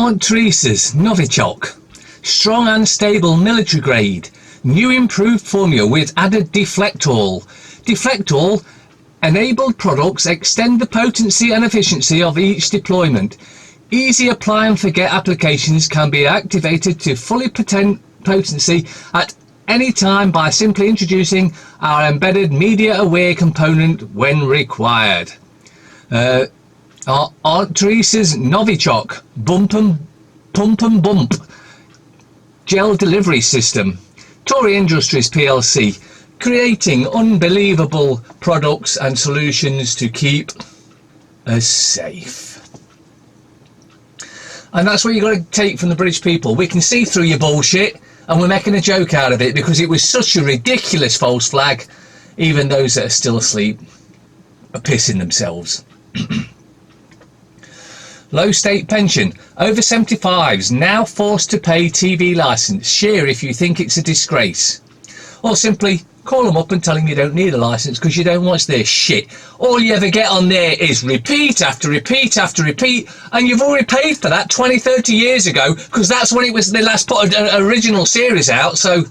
Aunt Teresa's Novichok. Strong and stable military grade. New improved formula with added Deflectall. Deflectall enabled products extend the potency and efficiency of each deployment. Easy apply and forget applications can be activated to fully potency at any time by simply introducing our embedded media aware component when required. Aunt Teresa's Novichok Pump and Bump Gel Delivery System. Tory Industries plc, creating unbelievable products and solutions to keep us safe. And that's what you've got to take from the British people. We can see through your bullshit, and we're making a joke out of it because it was such a ridiculous false flag. Even those that are still asleep are pissing themselves. Low state pension. Over 75s now forced to pay TV licence. Share if you think it's a disgrace. Or simply call them up and tell them you don't need a licence because you don't watch their shit. All you ever get on there is repeat after repeat after repeat, and you've already paid for that 20, 30 years ago because that's when it was they last put an original series out. So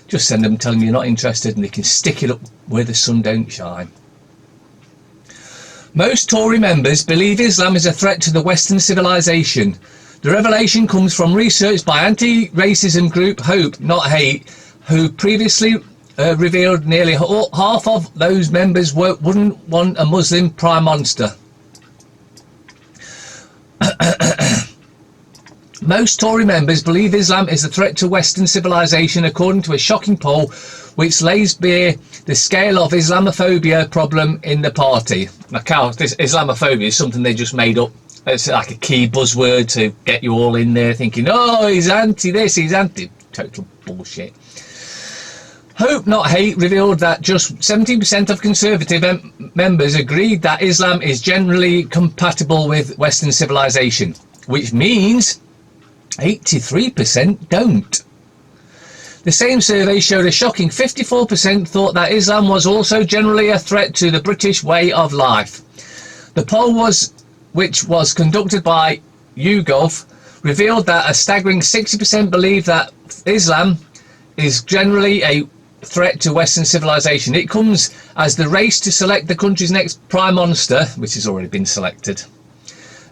just send them, tell them you're not interested, and they can stick it up where the sun don't shine. Most Tory members believe Islam is a threat to the Western civilisation. The revelation comes from research by anti-racism group Hope Not Hate, who previously revealed nearly half of those members wouldn't want a Muslim Prime Minister. Most Tory members believe Islam is a threat to Western civilisation, according to a shocking poll which lays bare the scale of Islamophobia problem in the party. Now, this Islamophobia is something they just made up. It's like a key buzzword to get you all in there thinking, oh, he's anti this, he's anti... Total bullshit. Hope Not Hate revealed that just 17% of Conservative members agreed that Islam is generally compatible with Western civilisation, which means 83% don't. The same survey showed a shocking 54% thought that Islam was also generally a threat to the British way of life. The poll, which was conducted by YouGov, revealed that a staggering 60% believe that Islam is generally a threat to Western civilisation. It comes as the race to select the country's next Prime Minister, which has already been selected,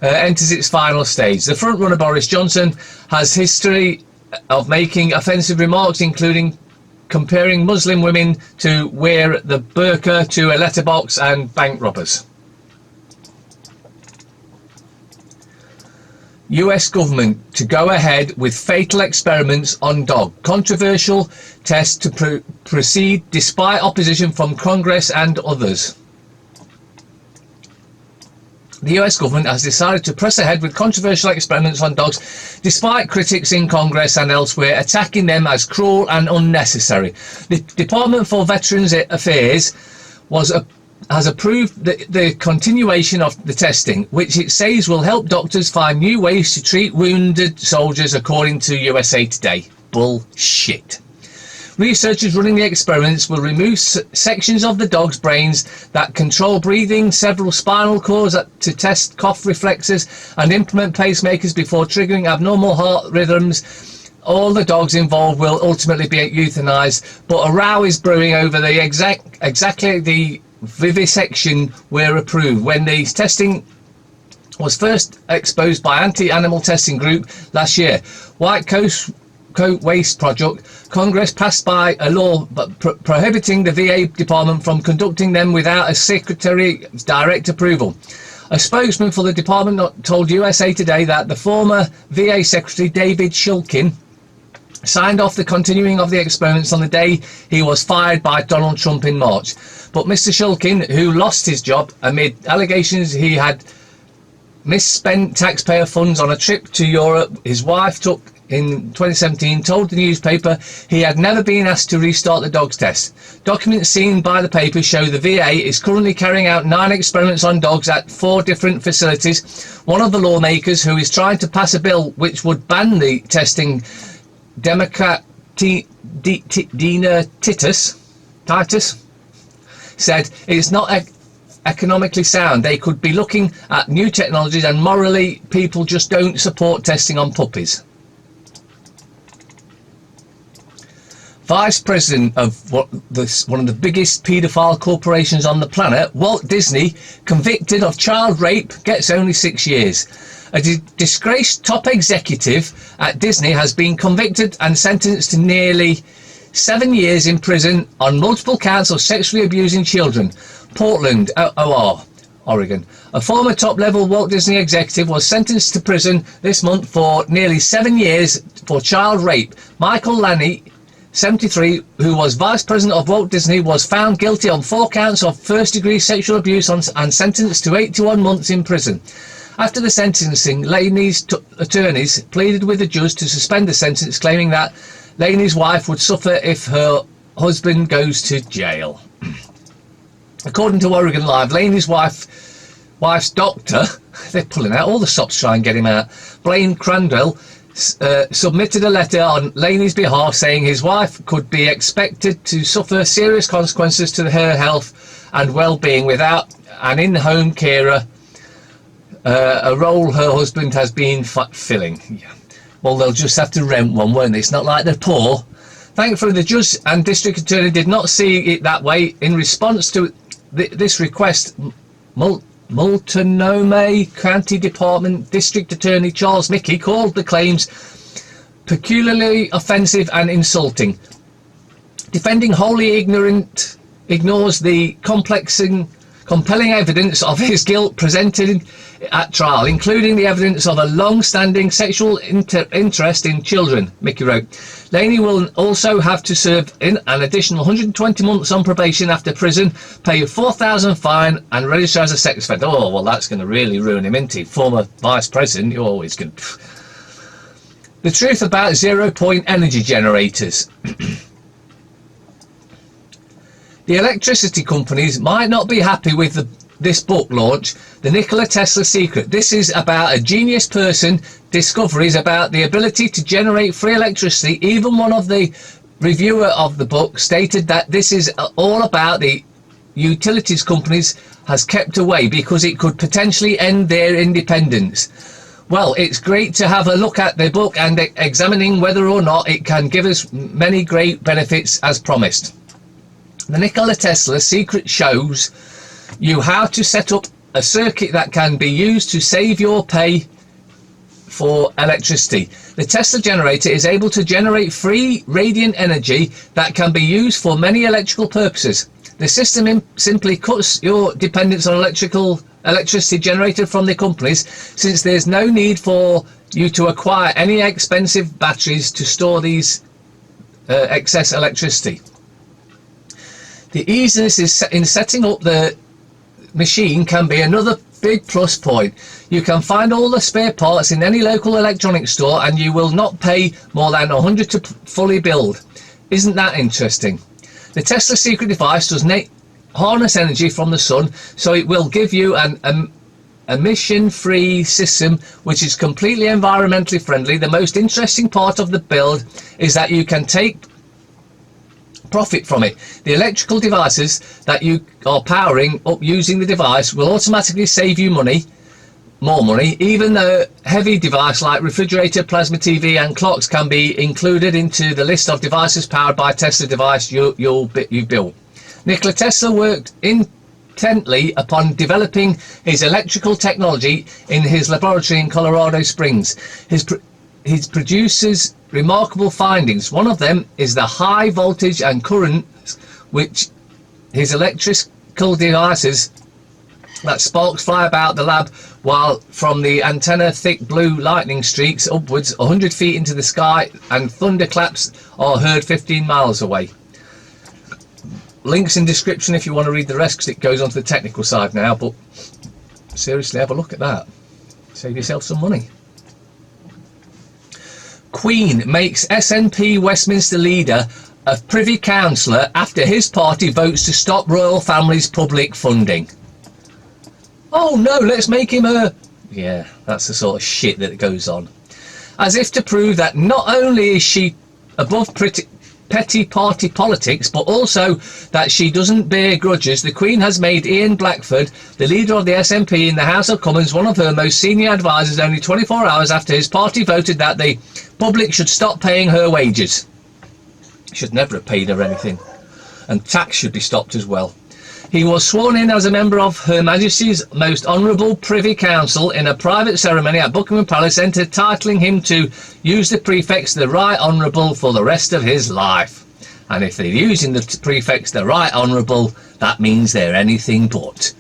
enters its final stage. The front-runner Boris Johnson has history of making offensive remarks, including comparing Muslim women to wear the burqa to a letterbox and bank robbers. US government to go ahead with fatal experiments on dog. Controversial test to proceed despite opposition from Congress and others. The US government has decided to press ahead with controversial experiments on dogs despite critics in Congress and elsewhere attacking them as cruel and unnecessary. The Department for Veterans Affairs has approved the continuation of the testing, which it says will help doctors find new ways to treat wounded soldiers, according to USA Today. Bullshit. Researchers running the experiments will remove sections of the dog's brains that control breathing, several spinal cords to test cough reflexes, and implement pacemakers before triggering abnormal heart rhythms. All the dogs involved will ultimately be euthanized, but a row is brewing over the exactly the vivisection were approved. When the testing was first exposed by anti-animal testing group last year, White Coat Waste Project, Congress passed by a law prohibiting the VA department from conducting them without a secretary's direct approval. A spokesman for the department told USA Today that the former VA Secretary David Shulkin signed off the continuing of the experiments on the day he was fired by Donald Trump in March. But Mr. Shulkin, who lost his job amid allegations he had misspent taxpayer funds on a trip to Europe his wife took in 2017, told the newspaper he had never been asked to restart the dog's test. Documents seen by the paper show the VA is currently carrying out 9 experiments on dogs at 4 different facilities. One of the lawmakers who is trying to pass a bill which would ban the testing, Democrat Dina Titus, said it's not economically sound. They could be looking at new technologies, and morally people just don't support testing on puppies. Vice president of one of the biggest paedophile corporations on the planet, Walt Disney, convicted of child rape, gets only 6 years. A disgraced top executive at Disney has been convicted and sentenced to nearly 7 years in prison on multiple counts of sexually abusing children. Portland, Oregon. A former top-level Walt Disney executive was sentenced to prison this month for nearly 7 years for child rape. Michael Lanny, 73, who was vice president of Walt Disney, was found guilty on 4 counts of first-degree sexual abuse and sentenced to 81 months in prison. After the sentencing, Laney's attorneys pleaded with the judge to suspend the sentence, claiming that Laney's wife would suffer if her husband goes to jail. According to Oregon Live, Laney's wife's doctor, they're pulling out all the stops to try and get him out, Blaine Crandwell, submitted a letter on Laney's behalf saying his wife could be expected to suffer serious consequences to her health and well-being without an in-home carer, a role her husband has been filling. Yeah. Well, they'll just have to rent one, won't they? It's not like they're poor. Thankfully, the judge and district attorney did not see it that way. In response to this request, Multnomah County Department District Attorney Charles Mickey called the claims peculiarly offensive and insulting. Defending wholly ignores the compelling evidence of his guilt presented at trial, including the evidence of a long-standing sexual interest in children, Mickey wrote. Laney will also have to serve in an additional 120 months on probation after prison, pay a $4,000 fine, and register as a sex offender. Oh, well, that's going to really ruin him, isn't he? Former vice president, you're always going to... The truth about zero-point energy generators. The electricity companies might not be happy with this book launch, The Nikola Tesla Secret. This is about a genius person, discoveries about the ability to generate free electricity. Even one of the reviewer of the book stated that this is all about the utilities companies has kept away because it could potentially end their independence. Well, it's great to have a look at the book and examining whether or not it can give us many great benefits as promised. The Nikola Tesla Secret shows you how to set up a circuit that can be used to save your pay for electricity. The Tesla generator is able to generate free radiant energy that can be used for many electrical purposes. The system simply cuts your dependence on electricity generated from the companies, since there's no need for you to acquire any expensive batteries to store these excess electricity. The easiness in setting up the machine can be another big plus point. You can find all the spare parts in any local electronics store, and you will not pay more than $100 to fully build. Isn't that interesting? The Tesla Secret device does harness energy from the sun, so it will give you an emission-free system which is completely environmentally friendly. The most interesting part of the build is that you can take profit from it. The electrical devices that you are powering up using the device will automatically save you more money, even though heavy devices like refrigerator, plasma TV and clocks can be included into the list of devices powered by Tesla device you built. Nikola Tesla worked intently upon developing his electrical technology in his laboratory in Colorado Springs. He produces remarkable findings. One of them is the high voltage and current which his electrical devices that sparks fly about the lab, while from the antenna thick blue lightning streaks upwards 100 feet into the sky, and thunderclaps are heard 15 miles away. Links in description if you want to read the rest, because it goes on to the technical side now, but seriously, have a look at that. Save yourself some money. Queen makes SNP Westminster leader a privy councillor after his party votes to stop royal family's public funding. Oh no, let's make him a... Yeah, that's the sort of shit that goes on. As if to prove that not only is she above petty party politics, but also that she doesn't bear grudges, the Queen has made Ian Blackford, the leader of the SNP in the House of Commons, one of her most senior advisers only 24 hours after his party voted that the public should stop paying her wages. Should never have paid her anything. And tax should be stopped as well. He was sworn in as a member of Her Majesty's Most Honourable Privy Council in a private ceremony at Buckingham Palace, entitling him to use the prefix the Right Honourable for the rest of his life. And if they're using the prefix the Right Honourable, that means they're anything but.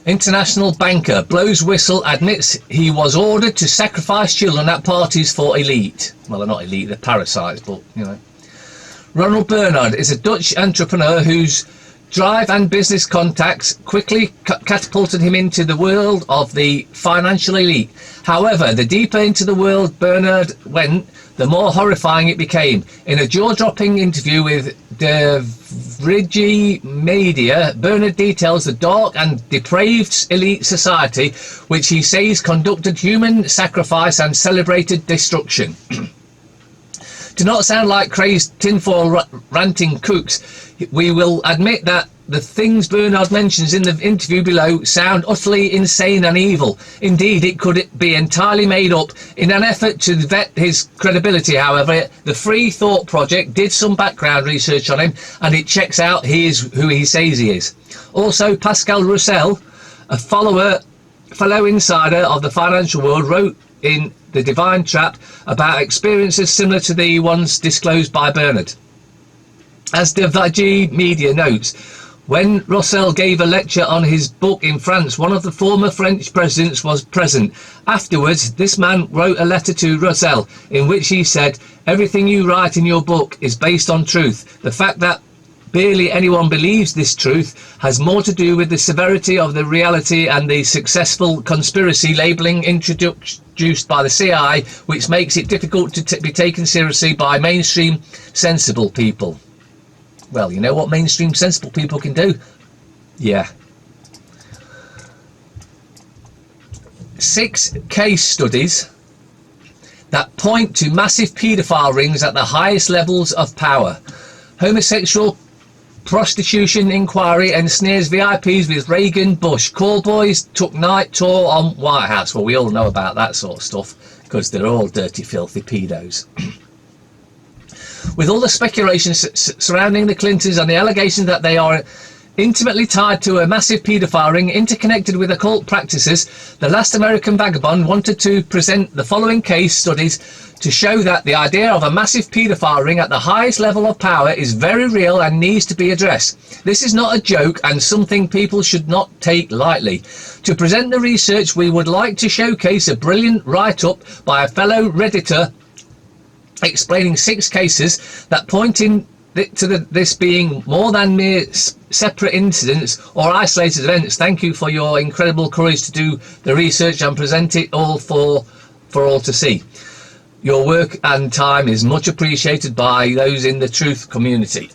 International banker blows whistle, admits he was ordered to sacrifice children at parties for elite. Well, they're not elite, they're parasites, but, you know. Ronald Bernard is a Dutch entrepreneur whose drive and business contacts quickly catapulted him into the world of the financial elite. However, the deeper into the world Bernard went, the more horrifying it became. In a jaw-dropping interview with the Vrije Media, Bernard details the dark and depraved elite society which he says conducted human sacrifice and celebrated destruction. To not sound like crazed tinfoil ranting kooks, we will admit that the things Bernard mentions in the interview below sound utterly insane and evil. Indeed, it could be entirely made up. In an effort to vet his credibility, however, the Free Thought Project did some background research on him, and it checks out he is who he says he is. Also, Pascal Roussel, a fellow insider of the financial world, wrote in The Divine Trap about experiences similar to the ones disclosed by Bernard. As the Vrije Media notes, when Roussel gave a lecture on his book in France, one of the former French presidents was present. Afterwards, this man wrote a letter to Roussel in which he said, "Everything you write in your book is based on truth. The fact that barely anyone believes this truth has more to do with the severity of the reality and the successful conspiracy labelling introduced by the CIA, which makes it difficult to be taken seriously by mainstream sensible people." Well, you know what mainstream sensible people can do? Yeah. 6 case studies that point to massive paedophile rings at the highest levels of power. Homosexual prostitution inquiry ensnares VIPs with Reagan Bush. Callboys took night tour on White House. Well, we all know about that sort of stuff because they're all dirty, filthy pedos. With all the speculation surrounding the Clintons and the allegation that they are intimately tied to a massive paedophile ring interconnected with occult practices, the last American vagabond wanted to present the following case studies to show that the idea of a massive paedophile ring at the highest level of power is very real and needs to be addressed. This is not a joke and something people should not take lightly. To present the research, we would like to showcase a brilliant write-up by a fellow Redditor explaining 6 cases that point in to this being more than mere separate incidents or isolated events. Thank you for your incredible courage to do the research and present it all for all to see. Your work and time is much appreciated by those in the truth community.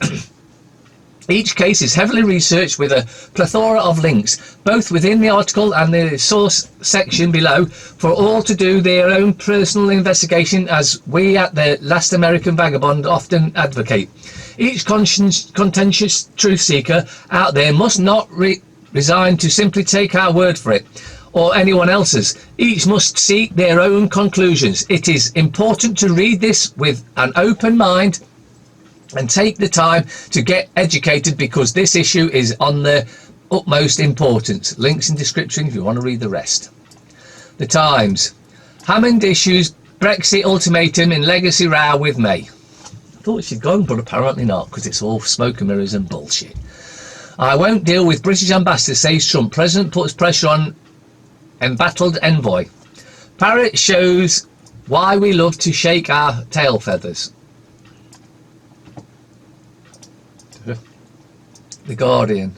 Each case is heavily researched with a plethora of links, both within the article and the source section below, for all to do their own personal investigation, as we at the Last American Vagabond often advocate. Each contentious truth seeker out there must not resign to simply take our word for it, or anyone else's. Each must seek their own conclusions. It is important to read this with an open mind and take the time to get educated, because this issue is on the utmost importance. Links in description if you want to read the rest. The Times. Hammond issues Brexit ultimatum in legacy row with May. I thought she'd gone, but apparently not, because it's all smoke and mirrors and bullshit. I won't deal with British ambassador, says Trump. President puts pressure on embattled envoy. Parrot shows why we love to shake our tail feathers. The Guardian.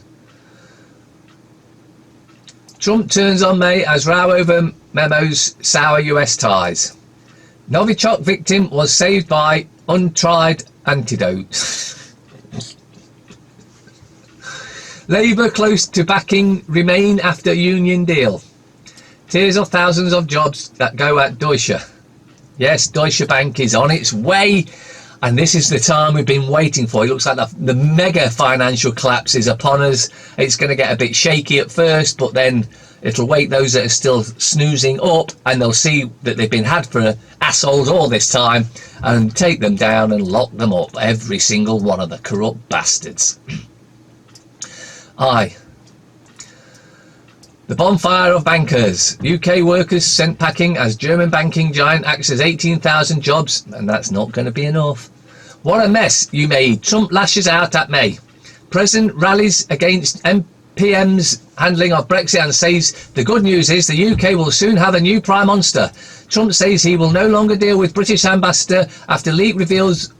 Trump turns on May as row over memos sour US ties. Novichok victim was saved by untried antidote. Labour close to backing Remain after union deal. Tears of thousands of jobs that go at Deutsche. Yes, Deutsche Bank is on its way, and this is the time we've been waiting for. It looks like the mega financial collapse is upon us. It's going to get a bit shaky at first, but then it'll wake those that are still snoozing up, and they'll see that they've been had for assholes all this time, and take them down and lock them up, every single one of the corrupt bastards. Aye. The bonfire of bankers. UK workers sent packing as German banking giant axes 18,000 jobs, and that's not going to be enough. What a mess you made. Trump lashes out at May. President rallies against MPM's handling of Brexit and says the good news is the UK will soon have a new Prime Minister. Trump says he will no longer deal with British ambassador after leak reveals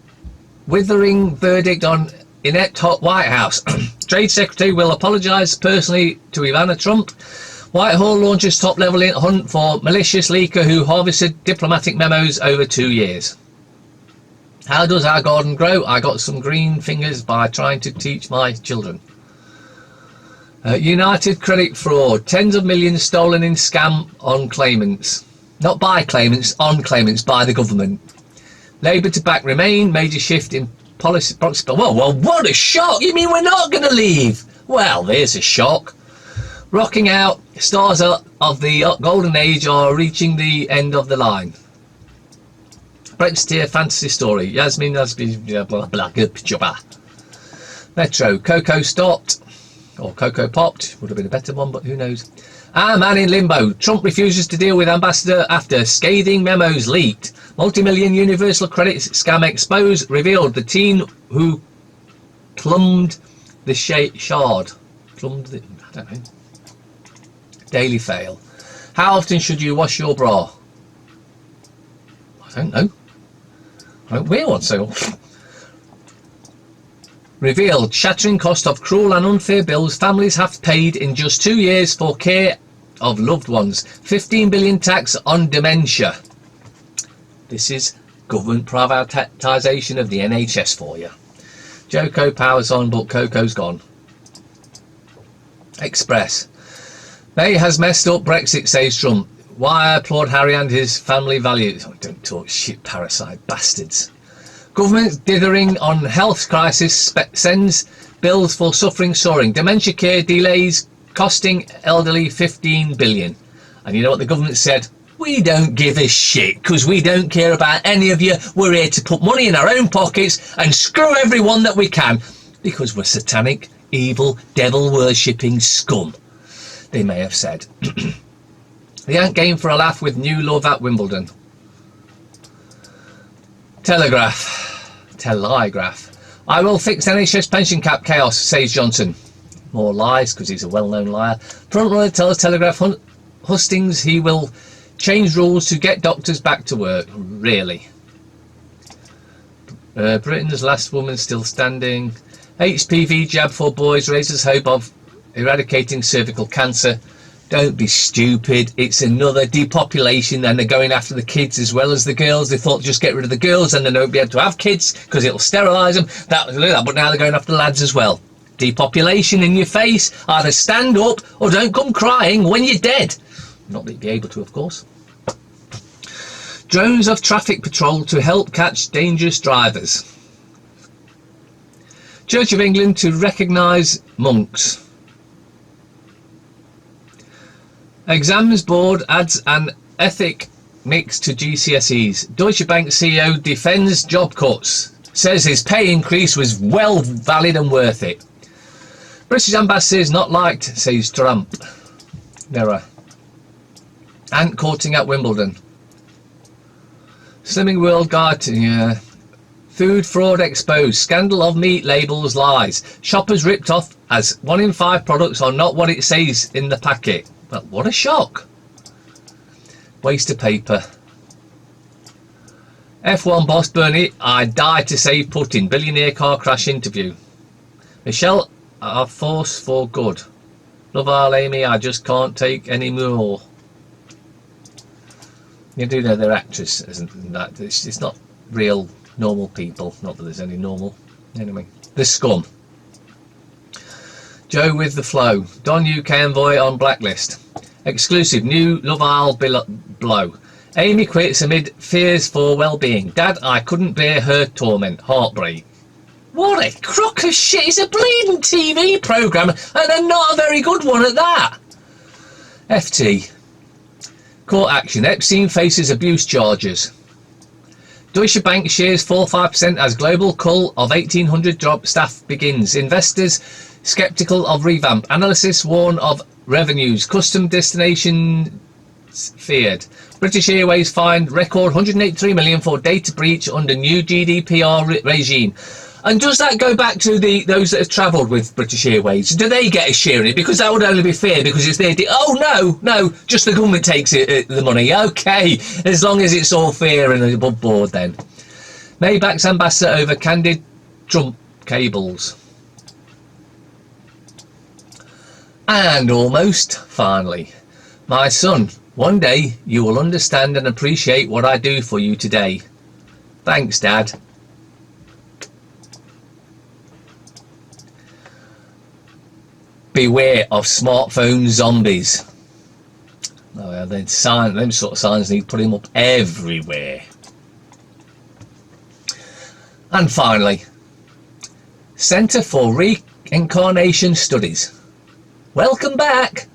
withering verdict on inept hot White House. Trade Secretary will apologise personally to Ivana Trump. Whitehall launches top-level hunt for malicious leaker who harvested diplomatic memos over 2 years. How does our garden grow? I got some green fingers by trying to teach my children. United credit fraud. Tens of millions stolen in scam on claimants. Not by claimants, on claimants by the government. Labour to back Remain. Major shift in policy. Well, what a shock! You mean we're not going to leave? Well, there's a shock. Rocking out. Stars of the golden age are reaching the end of the line. Brexiteer fantasy story. Yasmin has been blah blah blah. Metro. Cocoa stopped. Or Cocoa popped. Would have been a better one, but who knows. Our man in limbo. Trump refuses to deal with ambassador after scathing memos leaked. Multi-million universal credit scam exposed. Revealed the teen who plumbed the shard. Plumbed the... I don't know. Daily fail. How often should you wash your bra? I don't know. I don't wear one so often. Revealed shattering cost of cruel and unfair bills families have paid in just 2 years for care of loved ones. 15 billion tax on dementia. This is government privatisation of the NHS for you. Joko powers on, but Coco's gone. Express. May has messed up Brexit, says Trump. Why I applaud Harry and his family values. Oh, don't talk shit, parasite bastards. Government dithering on health crisis sends bills for suffering soaring. Dementia care delays costing elderly 15 billion. And you know what the government said? We don't give a shit because we don't care about any of you. We're here to put money in our own pockets and screw everyone that we can because we're satanic, evil, devil-worshipping scum, they may have said. They aren't game for a laugh with new love at Wimbledon. Telegraph. I will fix NHS pension cap chaos, says Johnson. More lies, because he's a well-known liar. Frontrunner tells Telegraph hustings he will change rules to get doctors back to work. Really? Britain's last woman still standing. HPV jab for boys raises hope of eradicating cervical cancer. Don't be stupid. It's another depopulation, and they're going after the kids as well as the girls. They thought just get rid of the girls and they won't be able to have kids because it'll sterilise them. But now they're going after the lads as well. Depopulation in your face. Either stand up or don't come crying when you're dead. Not that you'd be able to, of course. Drones of traffic patrol to help catch dangerous drivers. Church of England to recognise monks. Exams board adds an ethic mix to GCSEs. Deutsche Bank CEO defends job cuts. Says his pay increase was well valid and worth it. British ambassador is not liked, says Trump. Mirror. Ant courting at Wimbledon. Slimming World Guide to food fraud exposed. Scandal of meat labels lies. Shoppers ripped off as 1 in 5 products are not what it says in the packet. Well, what a shock. Waste of paper. F1 boss Bernie, I died to save Putin. Billionaire car crash interview. Michelle, a force for good. Love our Amy, I just can't take any more. You do know they're actors, isn't that? It's not real normal people. Not that there's any normal. Anyway, the scum. Joe with the flow. Don UK envoy on blacklist. Exclusive new Love Isle blow. Amy quits amid fears for well-being. Dad, I couldn't bear her torment. Heartbreak. What a crock of shit. It's a bleeding TV programme, and not a very good one at that. FT. Court action. Epstein faces abuse charges. Deutsche Bank shares fall 5% as global cull of 1,800 job staff begins. Investors sceptical of revamp. Analysts warn of revenues. Custom destinations feared. British Airways fined record 183 million for data breach under new GDPR regime. And does that go back to those that have travelled with British Airways? Do they get a share in it? Because that would only be fair because it's their... Oh, no, just the government takes it, the money. OK, as long as it's all fair and above board then. Maybach's ambassador over candid Trump cables. And almost, finally, my son, one day you will understand and appreciate what I do for you today. Thanks, Dad. Beware of smartphone zombies. Oh, well, them sort of signs need putting up everywhere. And finally, Centre for Reincarnation Studies. Welcome back.